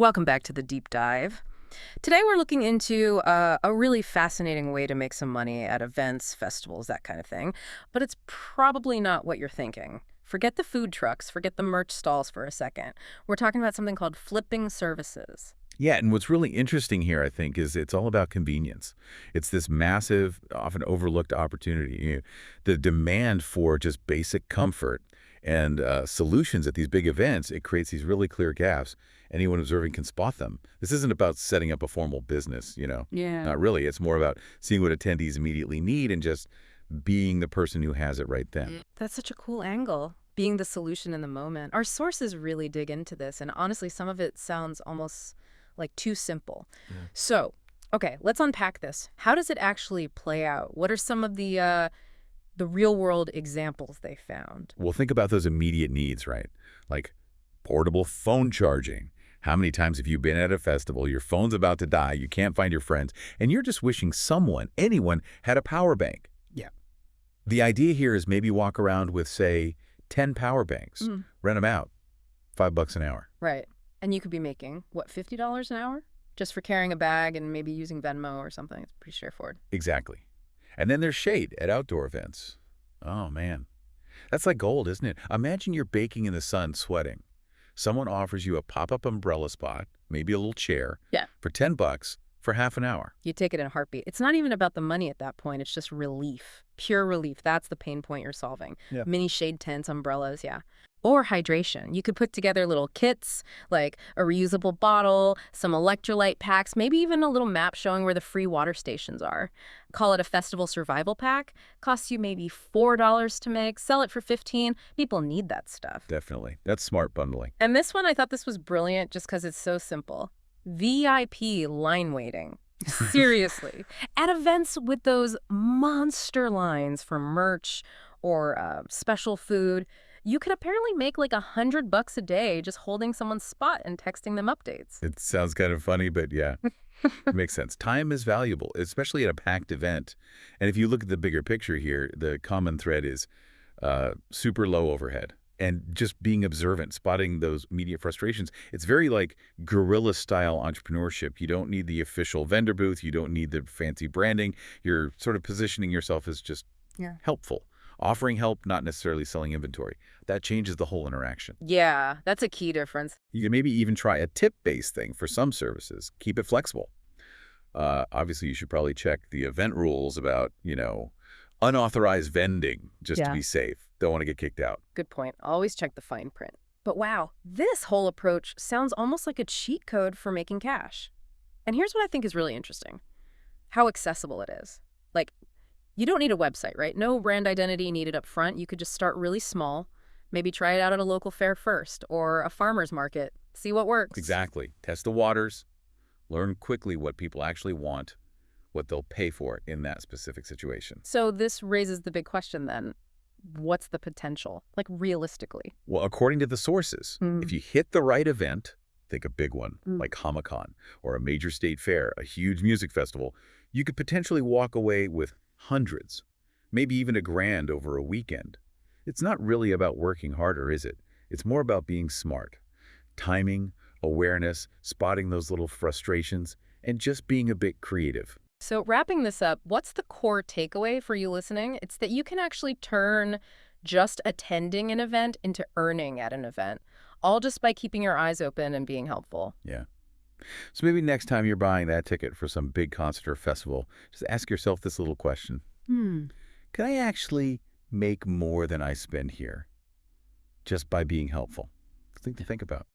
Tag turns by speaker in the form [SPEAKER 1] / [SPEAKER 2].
[SPEAKER 1] Welcome back to the deep dive. Today we're looking into a really fascinating way to make some money at events, festivals, that kind of thing. But it's probably not what you're thinking. Forget the food trucks, forget the merch stalls for a second. We're talking about something called flipping services.
[SPEAKER 2] Yeah, and what's really interesting here, I think, is it's all about convenience. It's this massive, often overlooked opportunity. The demand for just basic comfort and solutions at these big events, it creates these really clear gaps. Anyone observing can spot them. This isn't about setting up a formal business.
[SPEAKER 1] Yeah.
[SPEAKER 2] Not really. It's more about seeing what attendees immediately need and just being the person who has it right then.
[SPEAKER 1] That's such a cool angle, being the solution in the moment. Our sources really dig into this, and honestly, some of it sounds almost like too simple. So, okay, let's unpack this. How does it actually play out? What are some of the real-world examples they found?
[SPEAKER 2] Well, think about those immediate needs, right? Like portable phone charging. How many times have you been at a festival, your phone's about to die, you can't find your friends, and you're just wishing someone, anyone, had a power bank?
[SPEAKER 1] Yeah.
[SPEAKER 2] The idea here is maybe walk around with, say, 10 power banks, rent them out, $5 an hour.
[SPEAKER 1] Right. And you could be making, what, $50 an hour? Just for carrying a bag and maybe using Venmo or something. It's pretty straightforward.
[SPEAKER 2] Exactly. And then there's shade at outdoor events. Oh, man. That's like gold, isn't it? Imagine you're baking in the sun, sweating. Someone offers you a pop-up umbrella spot, maybe a little chair,
[SPEAKER 1] Yeah.
[SPEAKER 2] for $10 for half an hour.
[SPEAKER 1] You take it in a heartbeat. It's not even about the money at that point. It's just relief. Pure relief. That's the pain point you're solving.
[SPEAKER 2] Yeah.
[SPEAKER 1] Mini shade tents, umbrellas, yeah. Or hydration. You could put together little kits, like a reusable bottle, some electrolyte packs, maybe even a little map showing where the free water stations are. Call it a festival survival pack. Costs you maybe $4 to make. Sell it for $15. People need that stuff.
[SPEAKER 2] Definitely. That's smart bundling.
[SPEAKER 1] And this one, I thought this was brilliant just because it's so simple. VIP line waiting. Seriously. At events with those monster lines for merch or special food, you could apparently make like $100 a day just holding someone's spot and texting them updates.
[SPEAKER 2] It sounds kind of funny, but yeah, it makes sense. Time is valuable, especially at a packed event. And if you look at the bigger picture here, the common thread is super low overhead. And just being observant, spotting those immediate frustrations. It's very like guerrilla-style entrepreneurship. You don't need the official vendor booth. You don't need the fancy branding. You're sort of positioning yourself as just helpful. Offering help, not necessarily selling inventory. That changes the whole interaction.
[SPEAKER 1] Yeah, that's a key difference.
[SPEAKER 2] You can maybe even try a tip-based thing for some services. Keep it flexible. Obviously, you should probably check the event rules about, unauthorized vending just to be safe. Don't want to get kicked out.
[SPEAKER 1] Good point. Always check the fine print. But wow, this whole approach sounds almost like a cheat code for making cash. And here's what I think is really interesting. How accessible it is. Like, you don't need a website, right? No brand identity needed up front. You could just start really small. Maybe try it out at a local fair first or a farmer's market. See what works.
[SPEAKER 2] Exactly. Test the waters. Learn quickly what people actually want, what they'll pay for in that specific situation.
[SPEAKER 1] So this raises the big question then. What's the potential, like realistically?
[SPEAKER 2] Well, according to the sources, if you hit the right event, think a big one like Comic-Con or a major state fair, a huge music festival, you could potentially walk away with hundreds, maybe even $1,000 over a weekend. It's not really about working harder, is it? It's more about being smart. Timing, awareness, spotting those little frustrations, and just being a bit creative.
[SPEAKER 1] So wrapping this up, what's the core takeaway for you listening? It's that you can actually turn just attending an event into earning at an event, all just by keeping your eyes open and being helpful.
[SPEAKER 2] Yeah. So maybe next time you're buying that ticket for some big concert or festival, just ask yourself this little question. Can I actually make more than I spend here just by being helpful? Think to think about.